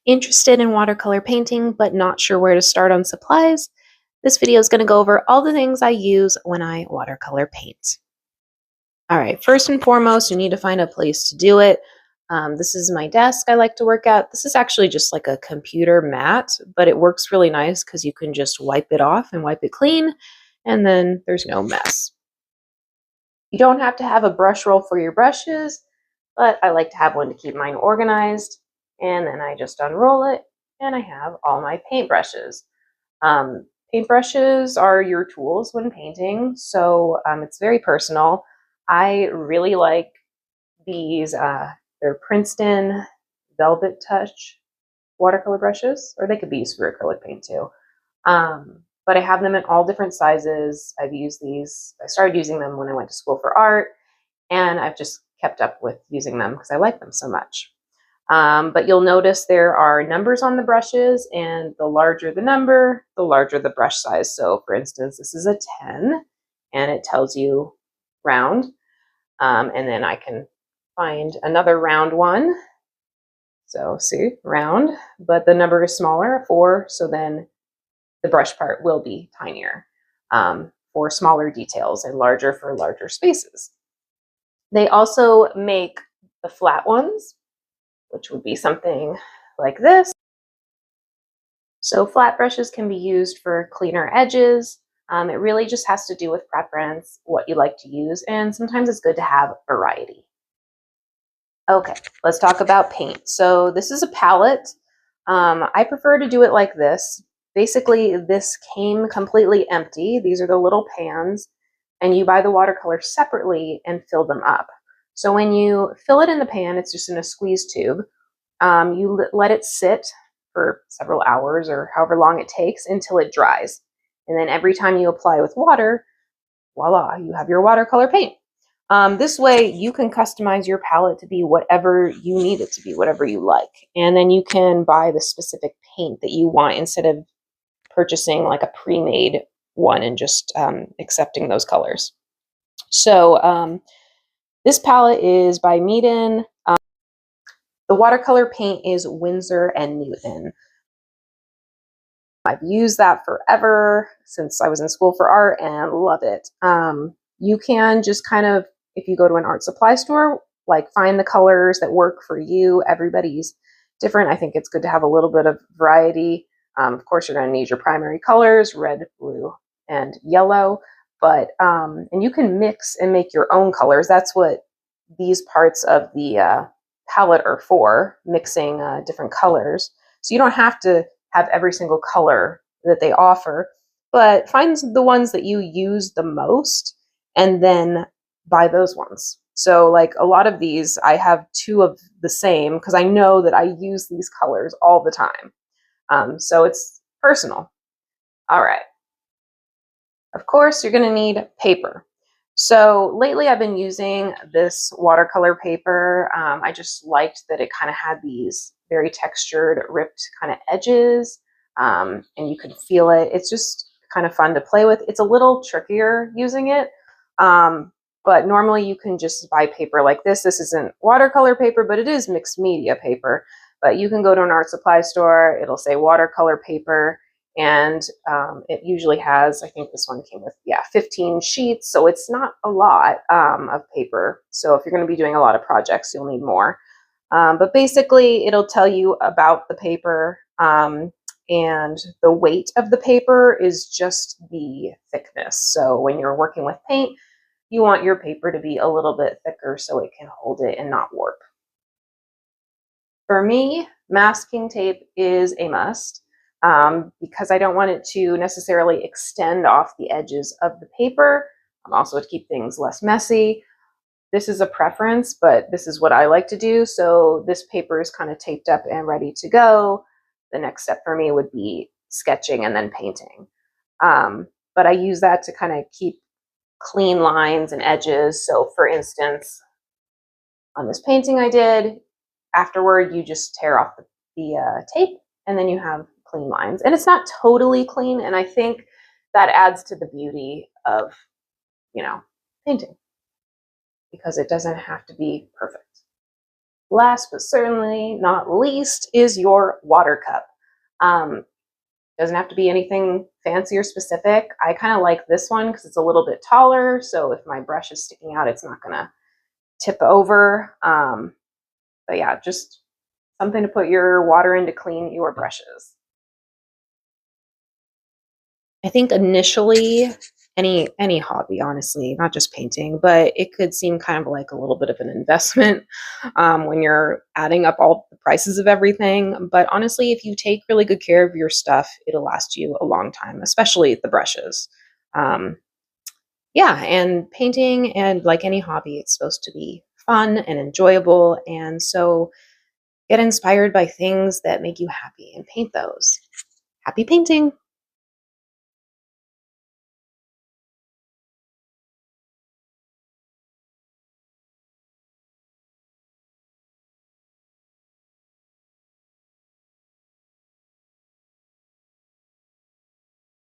Interested in watercolor painting but not sure where to start on supplies? This video is going to go over all the things I use when I watercolor paint. All right, first and foremost, you need to find a place to do it. This is my desk I like to work at. This is actually just like a computer mat, but it works really nice because you can just wipe it off and wipe it clean, and then there's no mess. You don't have to have a brush roll for your brushes, but I like to have one to keep mine organized. And then I just unroll it, and I have all my paintbrushes. Paintbrushes are your tools when painting, so it's very personal. I really like these. They're Princeton Velvet Touch watercolor brushes, or they could be used for acrylic paint too. But I have them in all different sizes. I've used these. I started using them when I went to school for art, and I've just kept up with using them because I like them so much. But you'll notice there are numbers on the brushes, and the larger the number, the larger the brush size. So for instance, this is a 10, and it tells you round. And then I can find another round one. So see, round, but the number is smaller, 4, so then the brush part will be tinier for smaller details and larger for larger spaces. They also make the flat ones, which would be something like this. So flat brushes can be used for cleaner edges. It really just has to do with preference, what you like to use, and sometimes it's good to have variety. Okay, let's talk about paint. So this is a palette. I prefer to do it like this. Basically, this came completely empty. These are the little pans, and you buy the watercolor separately and fill them up. So when you fill it in the pan, it's just in a squeeze tube. You let it sit for several hours or however long it takes until it dries. And then every time you apply with water, voila, you have your watercolor paint. This way you can customize your palette to be whatever you need it to be, whatever you like. And then you can buy the specific paint that you want instead of purchasing like a pre-made one and just accepting those colors. So this palette is by Meedan. The watercolor paint is Winsor+Newton. I've used that forever since I was in school for art and love it. You can just kind of, if you go to an art supply store, like find the colors that work for you. Everybody's different. I think it's good to have a little bit of variety. Of course, you're going to need your primary colors, red, blue, and yellow. But and you can mix and make your own colors. That's what these parts of the palette are for, mixing different colors. So you don't have to have every single color that they offer, but find the ones that you use the most and then buy those ones. So like a lot of these, I have 2 of the same because I know that I use these colors all the time. So it's personal. All right. Of course, you're going to need paper. So lately I've been using this watercolor paper. I just liked that it kind of had these very textured, ripped kind of edges, and you could feel it. It's just kind of fun to play with. It's a little trickier using it, but normally you can just buy paper like this. This isn't watercolor paper, but it is mixed media paper. But you can go to an art supply store, it'll say watercolor paper, and it usually has, I think this one came with, 15 sheets, so it's not a lot of paper. So if you're going to be doing a lot of projects, you'll need more. But basically, it'll tell you about the paper, and the weight of the paper is just the thickness. So when you're working with paint, you want your paper to be a little bit thicker so it can hold it and not warp. For me, masking tape is a must. Because I don't want it to necessarily extend off the edges of the paper. Also to keep things less messy. This is a preference, but this is what I like to do. So this paper is kind of taped up and ready to go. The next step for me would be sketching and then painting. But I use that to kind of keep clean lines and edges. So for instance, on this painting I did, afterward you just tear off the tape and then you have clean lines. And it's not totally clean, and I think that adds to the beauty of, painting, because it doesn't have to be perfect. Last but certainly not least is your water cup. Doesn't have to be anything fancy or specific. I kind of like this one because it's a little bit taller, so if my brush is sticking out, it's not gonna tip over. But yeah, just something to put your water in to clean your brushes. I think initially any hobby, honestly, not just painting, but it could seem kind of like a little bit of an investment when you're adding up all the prices of everything. But honestly, if you take really good care of your stuff, it'll last you a long time, especially the brushes. Um, yeah, and painting and like any hobby, it's supposed to be fun and enjoyable. And so get inspired by things that make you happy and paint those. Happy painting!